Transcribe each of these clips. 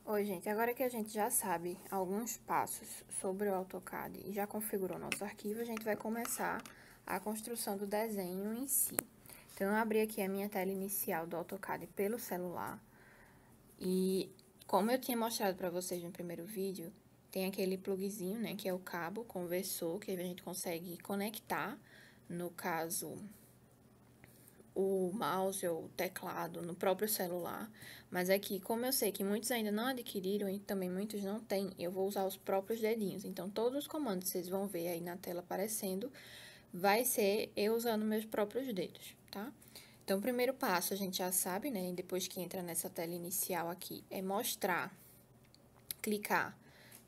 Oi, gente, agora que a gente já sabe alguns passos sobre o AutoCAD e já configurou nosso arquivo, a gente vai começar a construção do desenho em si. Então, eu abri aqui a minha tela inicial do AutoCAD pelo celular e, como eu tinha mostrado para vocês no primeiro vídeo, tem aquele plugzinho, né, que é o cabo conversor, que a gente consegue conectar, no caso, o mouse ou o teclado no próprio celular, mas aqui, como eu sei que muitos ainda não adquiriram e também muitos não têm, eu vou usar os próprios dedinhos. Então, todos os comandos que vocês vão ver aí na tela aparecendo, vai ser eu usando meus próprios dedos, tá? Então, o primeiro passo a gente já sabe, né? Depois que entra nessa tela inicial aqui, é mostrar, clicar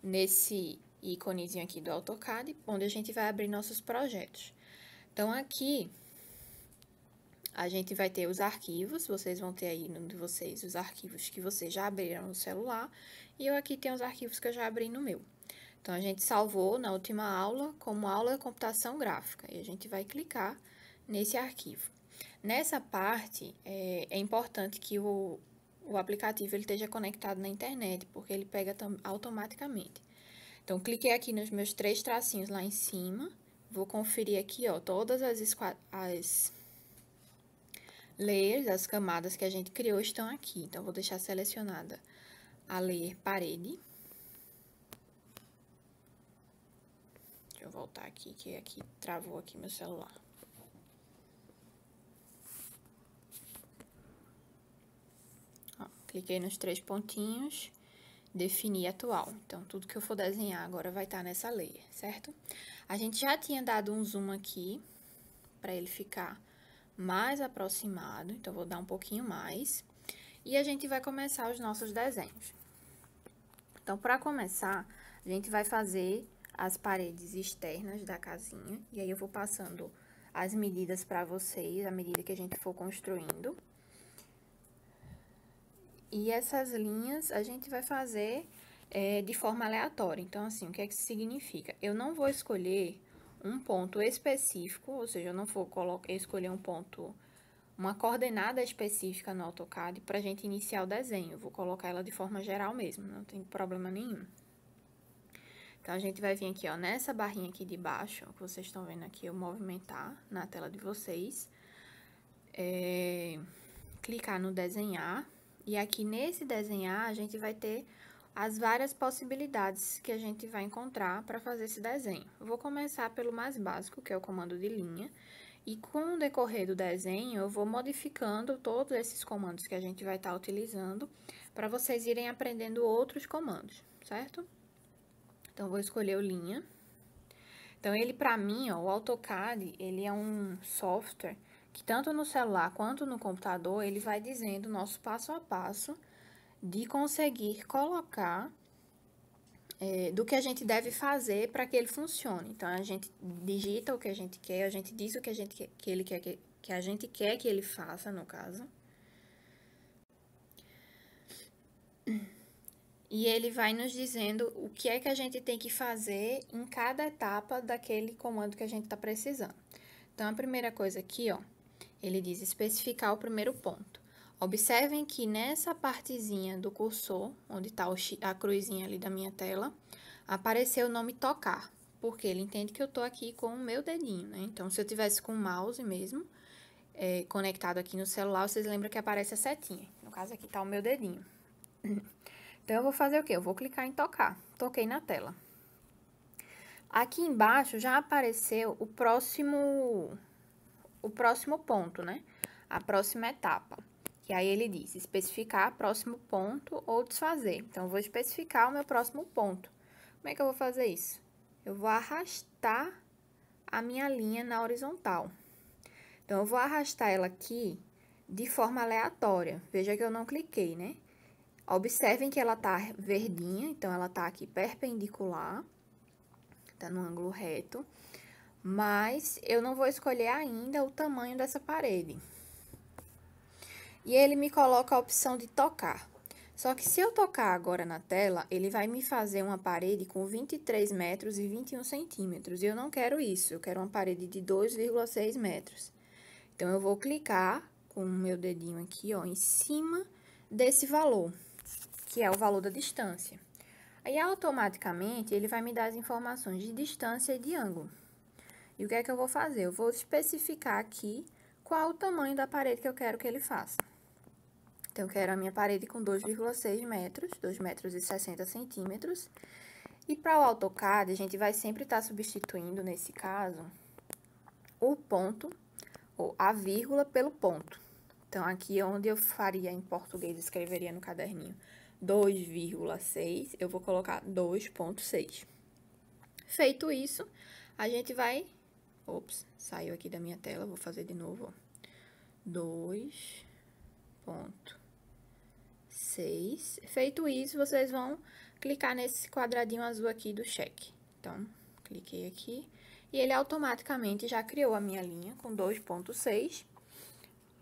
nesse íconezinho aqui do AutoCAD, onde a gente vai abrir nossos projetos. Então, aqui a gente vai ter os arquivos, vocês vão ter aí no de vocês os arquivos que vocês já abriram no celular, e eu aqui tenho os arquivos que eu já abri no meu. Então, a gente salvou na última aula como aula de computação gráfica, e a gente vai clicar nesse arquivo. Nessa parte, é importante que o aplicativo ele esteja conectado na internet, porque ele pega automaticamente. Então, cliquei aqui nos meus 3 tracinhos lá em cima, vou conferir aqui, ó, todas as layers, as camadas que a gente criou estão aqui. Então, vou deixar selecionada a layer parede. Deixa eu voltar aqui, que aqui travou aqui meu celular. Ó, cliquei nos 3 pontinhos, defini atual. Então, tudo que eu for desenhar agora vai estar nessa layer, certo? A gente já tinha dado um zoom aqui, para ele ficar mais aproximado. Então, vou dar um pouquinho mais. E a gente vai começar os nossos desenhos. Então, para começar, a gente vai fazer as paredes externas da casinha. E aí, eu vou passando as medidas para vocês, à medida que a gente for construindo. E essas linhas a gente vai fazer de forma aleatória. Então, assim, o que é que isso significa? Eu não vou escolher um ponto específico, ou seja, eu não vou escolher um ponto, uma coordenada específica no AutoCAD para a gente iniciar o desenho. Eu vou colocar ela de forma geral mesmo, não tem problema nenhum. Então, a gente vai vir aqui, ó, nessa barrinha aqui de baixo, que vocês estão vendo aqui, eu movimentar na tela de vocês. Clicar no desenhar. E aqui nesse desenhar, a gente vai ter as várias possibilidades que a gente vai encontrar para fazer esse desenho. Eu vou começar pelo mais básico, que é o comando de linha. E com o decorrer do desenho, eu vou modificando todos esses comandos que a gente vai estar utilizando para vocês irem aprendendo outros comandos, certo? Então, vou escolher o linha. Então, ele para mim, ó, o AutoCAD, ele é um software que tanto no celular quanto no computador, ele vai dizendo o nosso passo a passo de conseguir colocar do que a gente deve fazer para que ele funcione. Então, a gente digita o que a gente quer, a gente diz o que a gente quer, que ele quer que a gente quer que ele faça, no caso. E ele vai nos dizendo o que é que a gente tem que fazer em cada etapa daquele comando que a gente está precisando. Então, a primeira coisa aqui, ó, ele diz especificar o primeiro ponto. Observem que nessa partezinha do cursor, onde está a cruzinha ali da minha tela, apareceu o nome tocar, porque ele entende que eu estou aqui com o meu dedinho, né? Então, se eu tivesse com o mouse mesmo, conectado aqui no celular, vocês lembram que aparece a setinha. No caso, aqui está o meu dedinho. Então, eu vou fazer o quê? Eu vou clicar em tocar. Toquei na tela. Aqui embaixo já apareceu o próximo ponto, né? A próxima etapa. Que aí ele diz especificar próximo ponto ou desfazer. Então, eu vou especificar o meu próximo ponto. Como é que eu vou fazer isso? Eu vou arrastar a minha linha na horizontal. Então, eu vou arrastar ela aqui de forma aleatória. Veja que eu não cliquei, né? Observem que ela tá verdinha, então ela tá aqui perpendicular, tá no ângulo reto, mas eu não vou escolher ainda o tamanho dessa parede. E ele me coloca a opção de tocar. Só que se eu tocar agora na tela, ele vai me fazer uma parede com 23 metros e 21 centímetros. E eu não quero isso, eu quero uma parede de 2,6 metros. Então, eu vou clicar com o meu dedinho aqui, ó, em cima desse valor. que é o valor da distância. Aí, automaticamente, ele vai me dar as informações de distância e de ângulo. E o que é que eu vou fazer? Eu vou especificar aqui qual o tamanho da parede que eu quero que ele faça. Então, eu quero a minha parede com 2,6 metros, 2 metros e 60 centímetros. E para o AutoCAD, a gente vai sempre estar substituindo, nesse caso, o ponto, ou a vírgula pelo ponto. Então, aqui onde eu faria em português, escreveria no caderninho 2,6, eu vou colocar 2,6. Feito isso, a gente vai... Ops, saiu aqui da minha tela, vou fazer de novo, ó. 2,6. Feito isso, vocês vão clicar nesse quadradinho azul aqui do cheque. Então, cliquei aqui e ele automaticamente já criou a minha linha com 2,6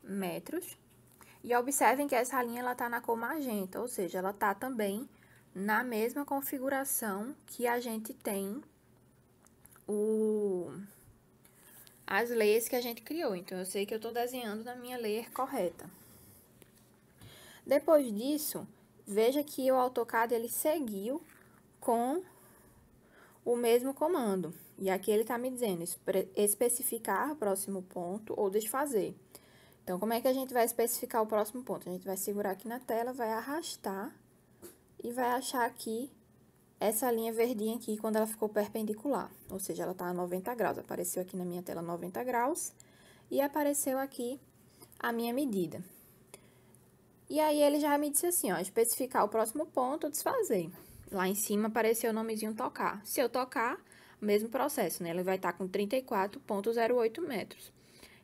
metros. E observem que essa linha, ela tá na cor magenta, ou seja, ela tá também na mesma configuração que a gente tem as layers que a gente criou. Então, eu sei que eu tô desenhando na minha layer correta. Depois disso, veja que o AutoCAD, ele seguiu com o mesmo comando. E aqui ele tá me dizendo especificar o próximo ponto ou desfazer. Então, como é que a gente vai especificar o próximo ponto? A gente vai segurar aqui na tela, vai arrastar e vai achar aqui essa linha verdinha aqui quando ela ficou perpendicular. Ou seja, ela tá a 90 graus. Apareceu aqui na minha tela 90 graus e apareceu aqui a minha medida. E aí, ele já me disse assim, ó, especificar o próximo ponto ou desfazer. Lá em cima apareceu o nomezinho tocar. Se eu tocar, o mesmo processo, né? Ele vai estar com 34,08 metros.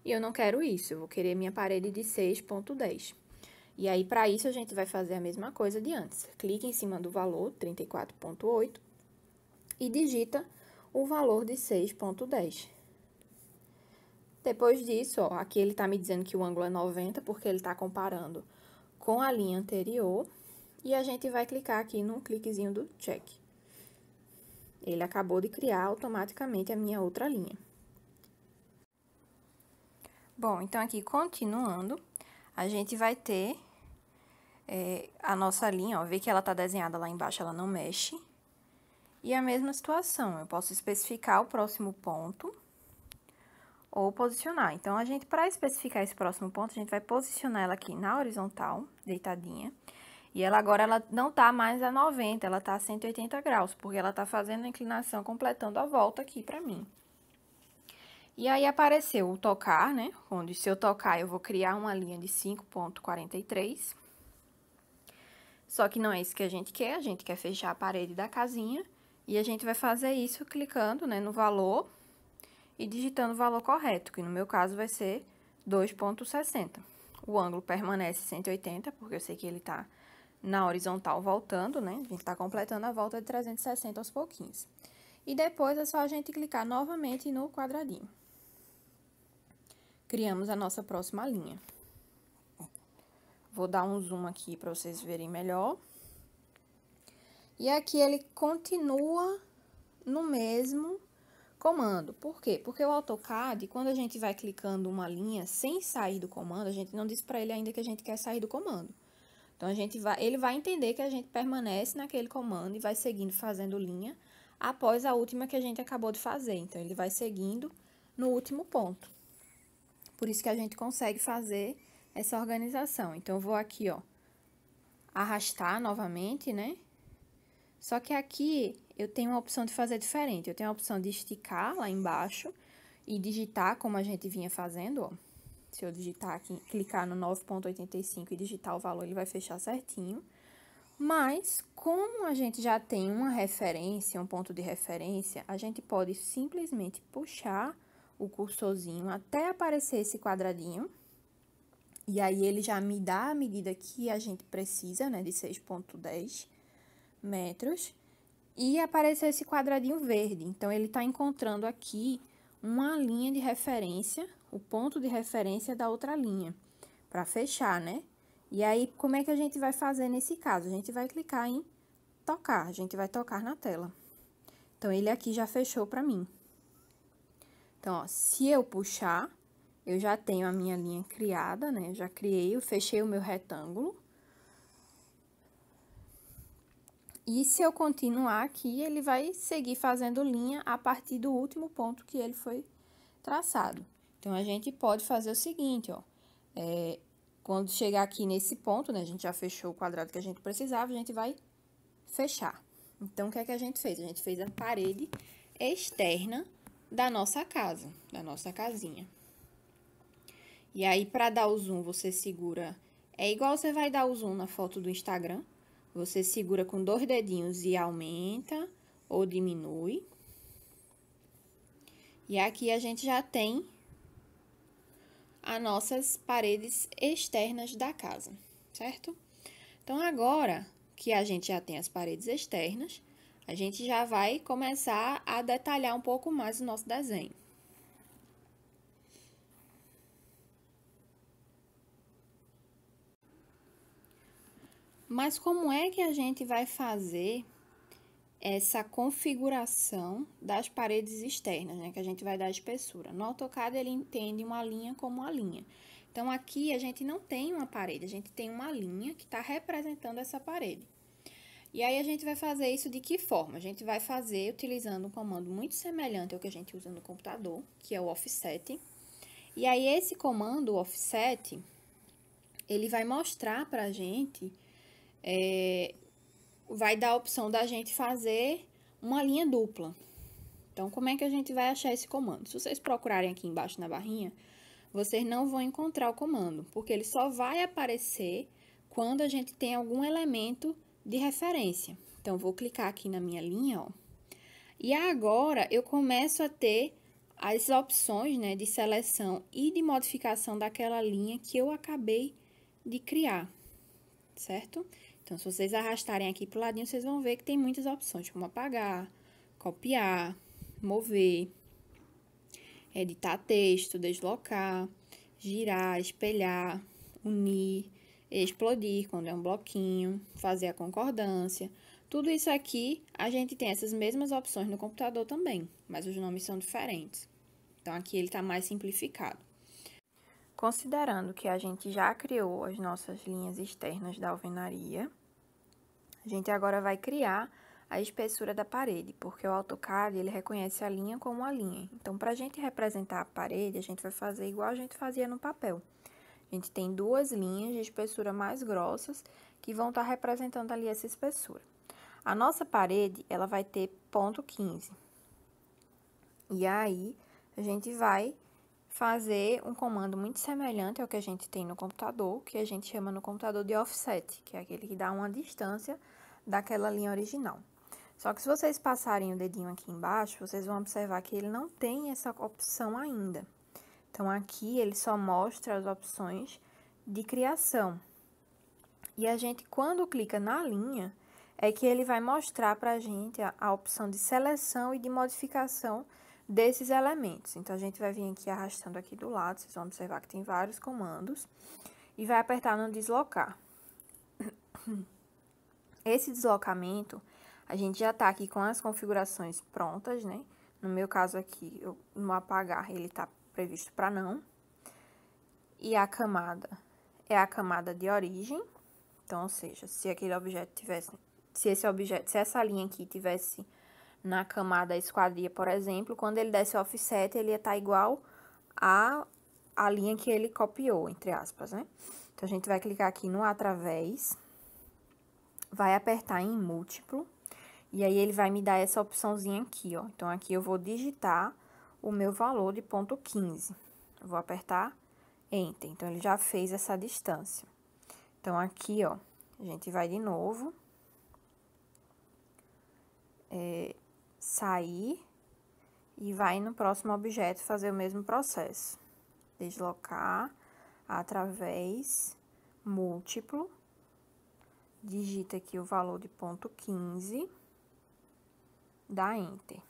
E eu não quero isso, eu vou querer minha parede de 6,10. E aí, para isso, a gente vai fazer a mesma coisa de antes. Clica em cima do valor, 34,8, e digita o valor de 6,10. Depois disso, ó, aqui ele tá me dizendo que o ângulo é 90, porque ele tá comparando com a linha anterior. E a gente vai clicar aqui no cliquezinho do check. Ele acabou de criar automaticamente a minha outra linha. Bom, então aqui, continuando, a gente vai ter a nossa linha, ó, vê que ela tá desenhada lá embaixo, ela não mexe. E a mesma situação, eu posso especificar o próximo ponto ou posicionar. Então, para especificar esse próximo ponto, a gente vai posicionar ela aqui na horizontal, deitadinha. E ela agora, ela não tá mais a 90, ela tá a 180 graus, porque ela tá fazendo a inclinação, completando a volta aqui pra mim. E aí, apareceu o tocar, né? Onde, se eu tocar, eu vou criar uma linha de 5,43. Só que não é isso que a gente quer fechar a parede da casinha. E a gente vai fazer isso clicando, né, no valor e digitando o valor correto, que no meu caso vai ser 2,60. O ângulo permanece 180, porque eu sei que ele tá na horizontal voltando, né? A gente tá completando a volta de 360 aos pouquinhos. E depois é só a gente clicar novamente no quadradinho. Criamos a nossa próxima linha. Vou dar um zoom aqui para vocês verem melhor. E aqui ele continua no mesmo comando. Por quê? Porque o AutoCAD, quando a gente vai clicando uma linha sem sair do comando, a gente não diz para ele ainda que a gente quer sair do comando. Então, ele vai entender que a gente permanece naquele comando e vai seguindo fazendo linha após a última que a gente acabou de fazer. Então, ele vai seguindo no último ponto. Por isso que a gente consegue fazer essa organização. Então, eu vou aqui, ó, arrastar novamente, né? Só que aqui eu tenho uma opção de fazer diferente. Eu tenho a opção de esticar lá embaixo e digitar como a gente vinha fazendo, ó. Se eu digitar aqui, clicar no 9,85 e digitar o valor, ele vai fechar certinho. Mas, como a gente já tem uma referência, um ponto de referência, a gente pode simplesmente puxar o cursorzinho até aparecer esse quadradinho. E aí, ele já me dá a medida que a gente precisa, né, de 6,10 metros. E apareceu esse quadradinho verde. Então, ele tá encontrando aqui uma linha de referência, o ponto de referência da outra linha, para fechar, né? E aí, como é que a gente vai fazer nesse caso? A gente vai clicar em tocar, a gente vai tocar na tela. Então, ele aqui já fechou para mim. Então, ó, se eu puxar, eu já tenho a minha linha criada, né? Eu já criei, eu fechei o meu retângulo. E se eu continuar aqui, ele vai seguir fazendo linha a partir do último ponto que ele foi traçado. Então, a gente pode fazer o seguinte, ó. Quando chegar aqui nesse ponto, né, a gente já fechou o quadrado que a gente precisava, a gente vai fechar. Então, o que é que a gente fez? A gente fez a parede externa da nossa casa, da nossa casinha. E aí, para dar o zoom, você segura... É igual você vai dar o zoom na foto do Instagram. Você segura com 2 dedinhos e aumenta ou diminui. E aqui a gente já tem as nossas paredes externas da casa, certo? Então, agora que a gente já tem as paredes externas, a gente já vai começar a detalhar um pouco mais o nosso desenho. Mas como é que a gente vai fazer essa configuração das paredes externas, né? Que a gente vai dar espessura. No AutoCAD, ele entende uma linha como uma linha. Então, aqui a gente não tem uma parede, a gente tem uma linha que está representando essa parede. E aí, a gente vai fazer isso de que forma? A gente vai fazer utilizando um comando muito semelhante ao que a gente usa no computador, que é o offset. E aí, esse comando, o offset, ele vai mostrar pra gente... vai dar a opção da gente fazer uma linha dupla. Então, como é que a gente vai achar esse comando? Se vocês procurarem aqui embaixo na barrinha, vocês não vão encontrar o comando, porque ele só vai aparecer quando a gente tem algum elemento de referência. Então, vou clicar aqui na minha linha, ó. E agora, eu começo a ter as opções, né, de seleção e de modificação daquela linha que eu acabei de criar, certo? Então, se vocês arrastarem aqui pro ladinho, vocês vão ver que tem muitas opções, como apagar, copiar, mover, editar texto, deslocar, girar, espelhar, unir, explodir, quando é um bloquinho, fazer a concordância. Tudo isso aqui, a gente tem essas mesmas opções no computador também, mas os nomes são diferentes. Então, aqui ele está mais simplificado. Considerando que a gente já criou as nossas linhas externas da alvenaria, a gente agora vai criar a espessura da parede, porque o AutoCAD, ele reconhece a linha como uma linha. Então, para a gente representar a parede, a gente vai fazer igual a gente fazia no papel. A gente tem 2 linhas de espessura mais grossas que vão estar representando ali essa espessura. A nossa parede, ela vai ter ponto 15. E aí, a gente vai fazer um comando muito semelhante ao que a gente tem no computador, que a gente chama no computador de offset, que é aquele que dá uma distância daquela linha original. Só que se vocês passarem o dedinho aqui embaixo, vocês vão observar que ele não tem essa opção ainda. Então, aqui ele só mostra as opções de criação. E a gente, quando clica na linha, é que ele vai mostrar pra gente a opção de seleção e de modificação desses elementos. Então, a gente vai vir aqui arrastando aqui do lado, vocês vão observar que tem vários comandos, e vai apertar no deslocar. Esse deslocamento, a gente já tá aqui com as configurações prontas, né? No meu caso aqui, no apagar, ele tá previsto para não. E a camada é a camada de origem. Então, ou seja, se aquele objeto tivesse... Se essa linha aqui tivesse na camada esquadria, por exemplo, quando ele desse offset, ele ia estar igual a linha que ele copiou, entre aspas, né? Então, a gente vai clicar aqui no através, vai apertar em múltiplo, e aí ele vai me dar essa opçãozinha aqui, ó. Então, aqui eu vou digitar o meu valor de ponto 15. Eu vou apertar Enter. Então, ele já fez essa distância. Então, aqui, ó, a gente vai de novo. Sair e vai no próximo objeto fazer o mesmo processo. Deslocar, através, múltiplo, digita aqui o valor de ponto 15, dá Enter.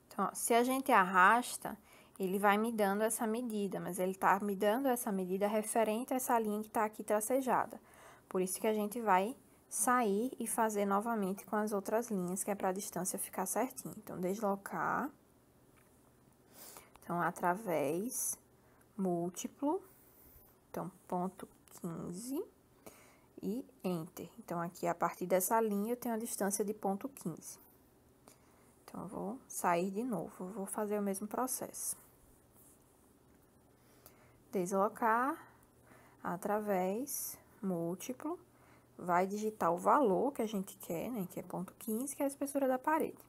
Então, ó, se a gente arrasta, ele vai me dando essa medida, mas ele tá me dando essa medida referente a essa linha que tá aqui tracejada. Por isso que a gente vai sair e fazer novamente com as outras linhas, que é para a distância ficar certinho. Então, deslocar. Então, através, múltiplo, Então, ponto 15 e Enter. Então, aqui, a partir dessa linha, eu tenho a distância de ponto 15. Então, eu vou sair de novo, eu vou fazer o mesmo processo. Deslocar, através, múltiplo, vai digitar o valor que a gente quer, né, que é ponto 15, que é a espessura da parede.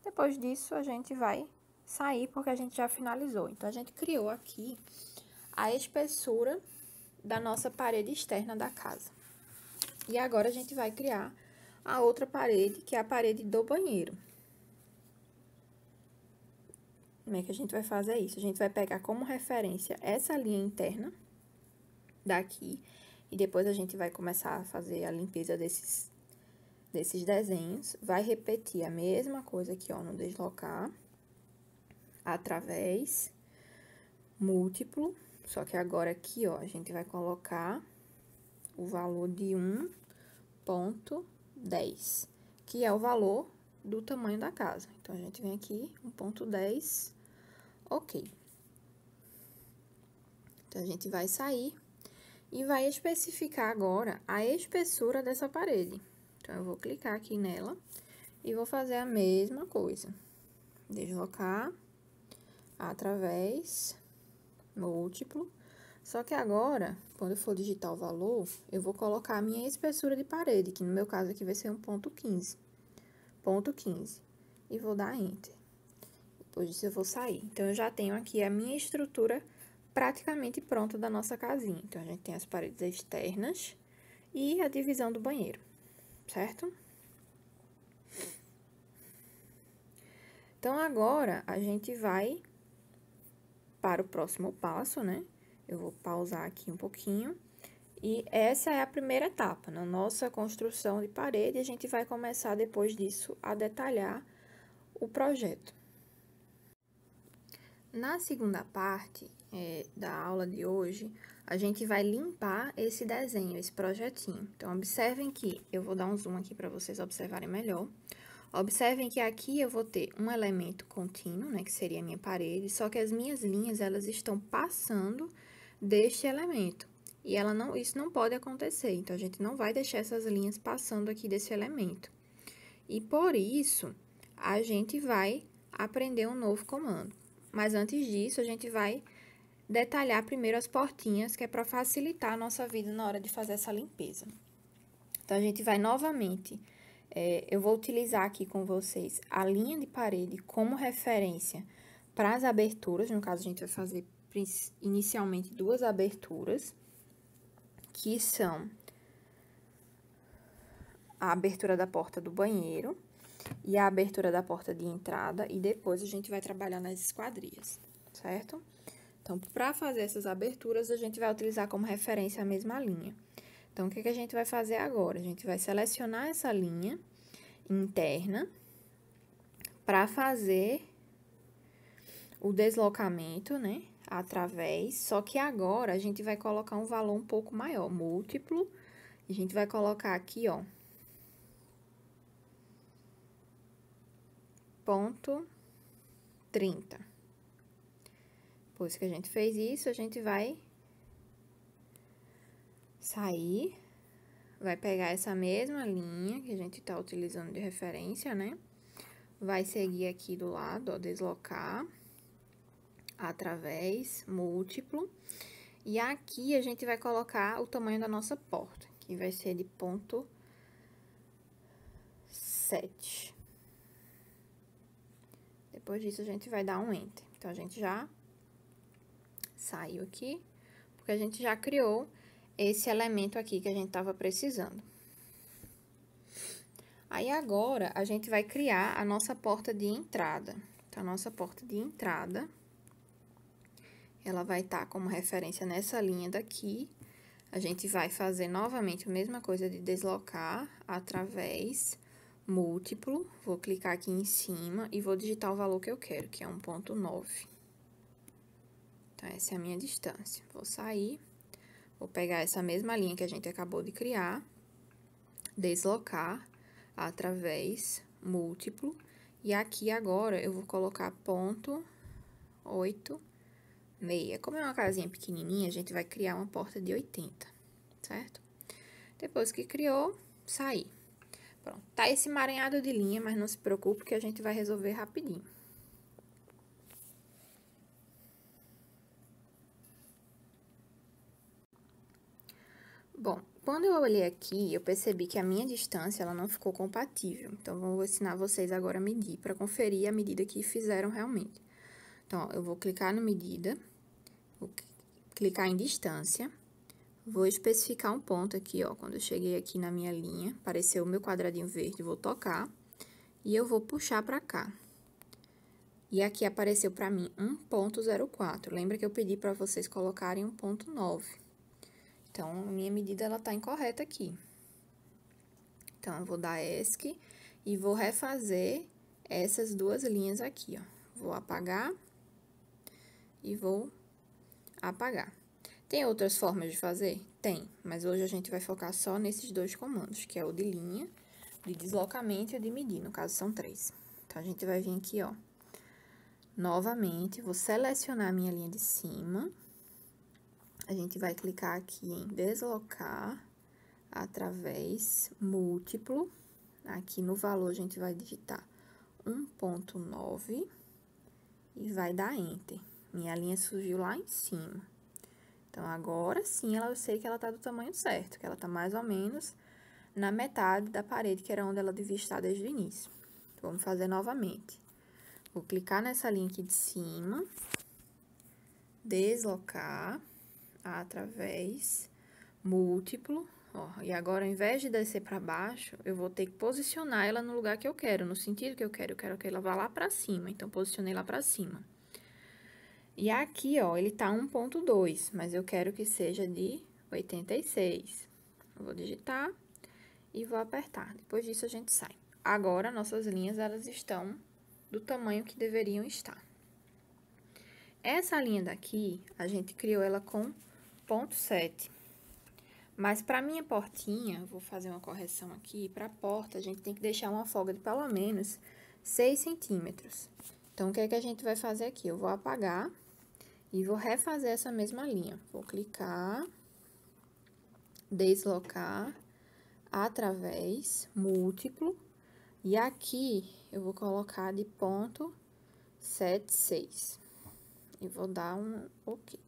Depois disso, a gente vai sair, porque a gente já finalizou. Então, a gente criou aqui a espessura da nossa parede externa da casa. E agora, a gente vai criar a outra parede, que é a parede do banheiro. Como é que a gente vai fazer isso? A gente vai pegar como referência essa linha interna daqui, e depois a gente vai começar a fazer a limpeza desses desenhos. Vai repetir a mesma coisa aqui, ó, no deslocar, através, múltiplo, só que agora aqui, ó, a gente vai colocar o valor de 1,10, que é o valor do tamanho da casa. Então, a gente vem aqui, 1,10, ok. Então, a gente vai sair e vai especificar agora a espessura dessa parede. Então, eu vou clicar aqui nela e vou fazer a mesma coisa. Deslocar, através, múltiplo. Só que agora, quando eu for digitar o valor, eu vou colocar a minha espessura de parede, que no meu caso aqui vai ser 1,15. Ponto 15. E vou dar Enter. Depois disso, eu vou sair. Então, eu já tenho aqui a minha estrutura praticamente pronta da nossa casinha. Então, a gente tem as paredes externas e a divisão do banheiro, certo? Então, agora, a gente vai para o próximo passo, né? Eu vou pausar aqui um pouquinho. E essa é a primeira etapa. Na nossa construção de parede, a gente vai começar, depois disso, a detalhar o projeto. Na segunda parte da aula de hoje, a gente vai limpar esse desenho, esse projetinho. Então, observem que eu vou dar um zoom aqui para vocês observarem melhor. Observem que aqui eu vou ter um elemento contínuo, né, que seria a minha parede, só que as minhas linhas, elas estão passando deste elemento. E isso não pode acontecer, então, a gente não vai deixar essas linhas passando aqui desse elemento. E, por isso, a gente vai aprender um novo comando. Mas, antes disso, a gente vai detalhar primeiro as portinhas, que é para facilitar a nossa vida na hora de fazer essa limpeza. Então, a gente vai novamente... eu vou utilizar aqui com vocês a linha de parede como referência para as aberturas. No caso, a gente vai fazer inicialmente 2 aberturas, que são a abertura da porta do banheiro e a abertura da porta de entrada, e depois a gente vai trabalhar nas esquadrias, certo? Então, para fazer essas aberturas, a gente vai utilizar como referência a mesma linha. Então, o que a gente vai fazer agora? A gente vai selecionar essa linha interna para fazer o deslocamento, né, através, só que agora a gente vai colocar um valor um pouco maior, múltiplo, e a gente vai colocar aqui, ó, ponto 30. Depois que a gente fez isso, a gente vai sair, vai pegar essa mesma linha que a gente tá utilizando de referência, né? Vai seguir aqui do lado, ó, deslocar, através, múltiplo. E aqui a gente vai colocar o tamanho da nossa porta, que vai ser de ponto 7. Depois disso, a gente vai dar um Enter. Então, a gente já saiu aqui, porque a gente já criou esse elemento aqui que a gente tava precisando. Aí, agora, a gente vai criar a nossa porta de entrada. Então, a nossa porta de entrada, ela vai estar como referência nessa linha daqui. A gente vai fazer novamente a mesma coisa de deslocar, através, múltiplo. Vou clicar aqui em cima e vou digitar o valor que eu quero, que é 1,9. Então, essa é a minha distância. Vou sair, vou pegar essa mesma linha que a gente acabou de criar, deslocar, através, múltiplo, e aqui agora eu vou colocar 0,89. meia. Como é uma casinha pequenininha, a gente vai criar uma porta de 80, certo? Depois que criou, sair. Pronto, tá esse emaranhado de linha, mas não se preocupe que a gente vai resolver rapidinho. Bom, quando eu olhei aqui, eu percebi que a minha distância, ela não ficou compatível. Então, vou ensinar vocês agora a medir, para conferir a medida que fizeram realmente. Então, ó, eu vou clicar no medida, vou clicar em distância, vou especificar um ponto aqui, ó. Quando eu cheguei aqui na minha linha, apareceu o meu quadradinho verde, vou tocar e eu vou puxar para cá. E aqui apareceu para mim 1,04. Lembra que eu pedi para vocês colocarem 1,9. Então, a minha medida, ela tá incorreta aqui. Então, eu vou dar ESC e vou refazer essas duas linhas aqui, ó. Vou apagar e vou apagar. Tem outras formas de fazer? Tem, mas hoje a gente vai focar só nesses dois comandos, que é o de linha, de deslocamento e o de medir, no caso são 3. Então, a gente vai vir aqui, ó, novamente, vou selecionar a minha linha de cima. A gente vai clicar aqui em deslocar através múltiplo. Aqui no valor, a gente vai digitar 1,9 e vai dar Enter. Minha linha surgiu lá em cima. Então, agora sim, eu sei que ela tá do tamanho certo, que ela tá mais ou menos na metade da parede, que era onde ela devia estar desde o início. Vamos fazer novamente. Vou clicar nessa linha aqui de cima, deslocar através múltiplo, ó, e agora, ao invés de descer para baixo, eu vou ter que posicionar ela no lugar que eu quero, no sentido que eu quero que ela vá lá para cima, então, posicionei lá para cima. E aqui, ó, ele tá 1,2, mas eu quero que seja de 86. Eu vou digitar e vou apertar, depois disso a gente sai. Agora, nossas linhas, elas estão do tamanho que deveriam estar. Essa linha daqui, a gente criou ela com 0,7. Mas para minha portinha, vou fazer uma correção aqui, para a porta a gente tem que deixar uma folga de pelo menos 6 centímetros. Então, o que é que a gente vai fazer aqui? Eu vou apagar e vou refazer essa mesma linha. Vou clicar, deslocar, através, múltiplo, e aqui eu vou colocar de 0,76. E vou dar um OK.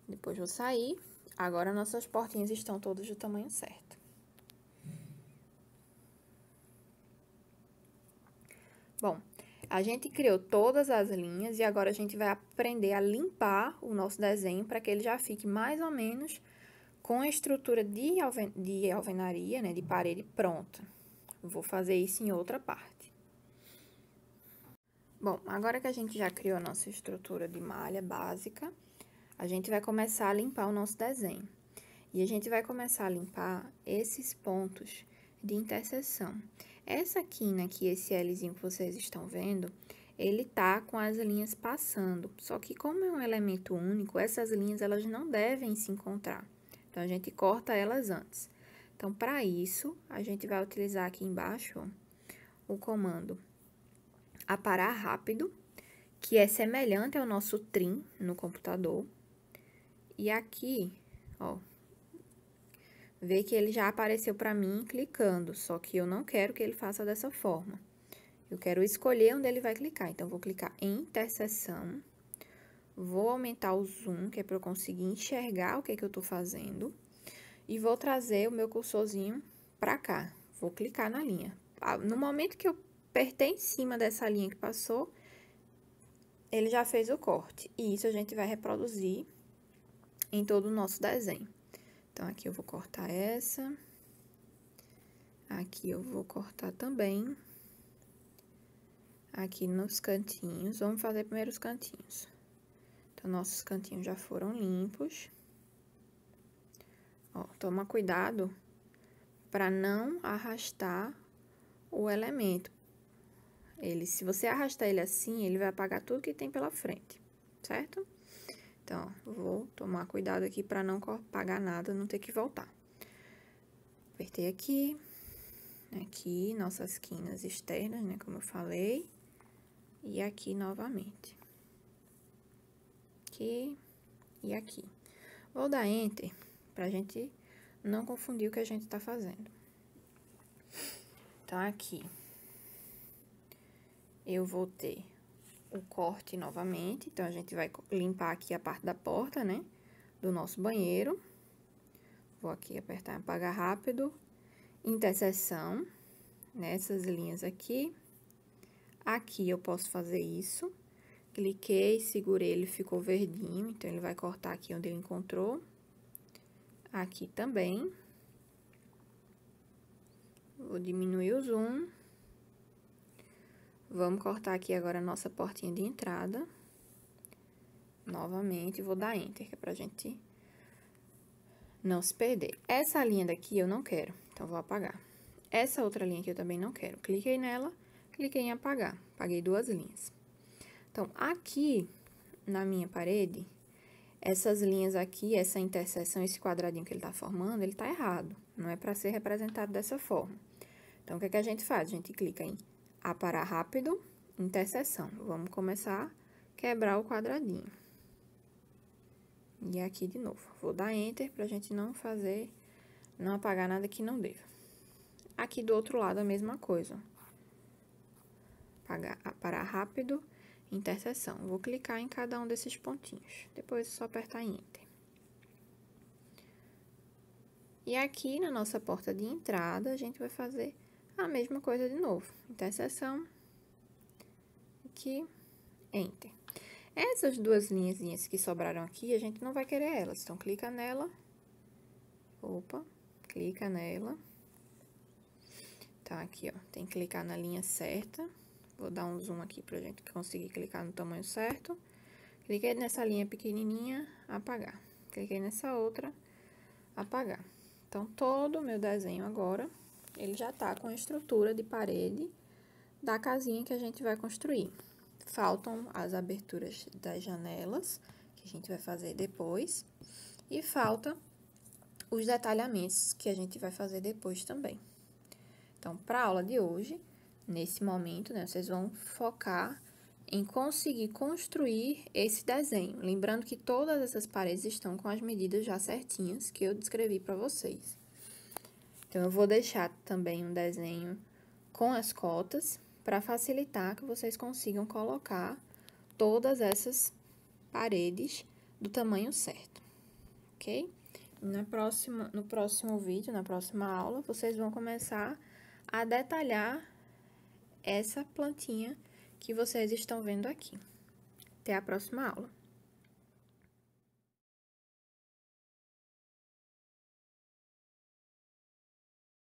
Depois vou sair. Agora, nossas portinhas estão todas do tamanho certo. Bom, a gente criou todas as linhas e agora a gente vai aprender a limpar o nosso desenho para que ele já fique mais ou menos com a estrutura de alvenaria, né, de parede pronta. Vou fazer isso em outra parte. Bom, agora que a gente já criou a nossa estrutura de malha básica, a gente vai começar a limpar o nosso desenho. E a gente vai começar a limpar esses pontos de interseção. Essa quina aqui, esse Lzinho que vocês estão vendo, ele tá com as linhas passando. Só que como é um elemento único, essas linhas, elas não devem se encontrar. Então, a gente corta elas antes. Então, para isso, a gente vai utilizar aqui embaixo, ó, o comando aparar rápido, que é semelhante ao nosso trim no computador. E aqui, ó, vê que ele já apareceu para mim clicando, só que eu não quero que ele faça dessa forma. Eu quero escolher onde ele vai clicar, então, vou clicar em interseção, vou aumentar o zoom, que é para eu conseguir enxergar o que é que eu tô fazendo, e vou trazer o meu cursorzinho para cá, vou clicar na linha. No momento que eu apertei em cima dessa linha que passou, ele já fez o corte, e isso a gente vai reproduzir em todo o nosso desenho. Então, aqui eu vou cortar essa. Aqui eu vou cortar também. Aqui nos cantinhos. Vamos fazer primeiro os cantinhos. Então, nossos cantinhos já foram limpos. Ó, toma cuidado para não arrastar o elemento. Se você arrastar ele assim, ele vai apagar tudo que tem pela frente, certo? Então, ó, vou tomar cuidado aqui para não apagar nada, não ter que voltar. Apertei aqui, nossas quinas externas, né, como eu falei, e aqui novamente. aqui e aqui. Vou dar Enter pra gente não confundir o que a gente tá fazendo. Então, aqui, eu vou ter o corte novamente. Então, a gente vai limpar aqui a parte da porta, né, do nosso banheiro. Vou aqui apertar em apagar rápido. Interseção, nessas linhas aqui. Aqui eu posso fazer isso. Cliquei, segurei, ele ficou verdinho, então ele vai cortar aqui onde ele encontrou. Aqui também. Vou diminuir o zoom. Vamos cortar aqui agora a nossa portinha de entrada. Novamente, vou dar Enter, que é pra gente não se perder. Essa linha daqui eu não quero, então vou apagar. Essa outra linha aqui eu também não quero. Cliquei nela, cliquei em apagar. Apaguei duas linhas. Então, aqui na minha parede, essas linhas aqui, essa interseção, esse quadradinho que ele tá formando, ele tá errado. Não é pra ser representado dessa forma. Então, o que é que a gente faz? A gente clica em aparar rápido, interseção. Vamos começar a quebrar o quadradinho. E aqui de novo. Vou dar Enter pra gente não apagar nada que não deva. Aqui do outro lado a mesma coisa. Aparar rápido, interseção. Vou clicar em cada um desses pontinhos. Depois é só apertar Enter. E aqui na nossa porta de entrada, a gente vai fazer a mesma coisa de novo. Interseção. Aqui, Enter. Essas duas linhazinhas que sobraram aqui, a gente não vai querer elas. Então, clica nela. Opa, clica nela. Tá, aqui, ó. Tem que clicar na linha certa. Vou dar um zoom aqui pra gente conseguir clicar no tamanho certo. Cliquei nessa linha pequenininha, apagar. Cliquei nessa outra, apagar. Então, todo o meu desenho agora, ele já tá com a estrutura de parede da casinha que a gente vai construir. Faltam as aberturas das janelas, que a gente vai fazer depois. E falta os detalhamentos, que a gente vai fazer depois também. Então, para a aula de hoje, nesse momento, né, vocês vão focar em conseguir construir esse desenho. Lembrando que todas essas paredes estão com as medidas já certinhas que eu descrevi para vocês. Então, eu vou deixar também um desenho com as cotas para facilitar que vocês consigam colocar todas essas paredes do tamanho certo, ok? No próximo vídeo, na próxima aula, vocês vão começar a detalhar essa plantinha que vocês estão vendo aqui. Até a próxima aula.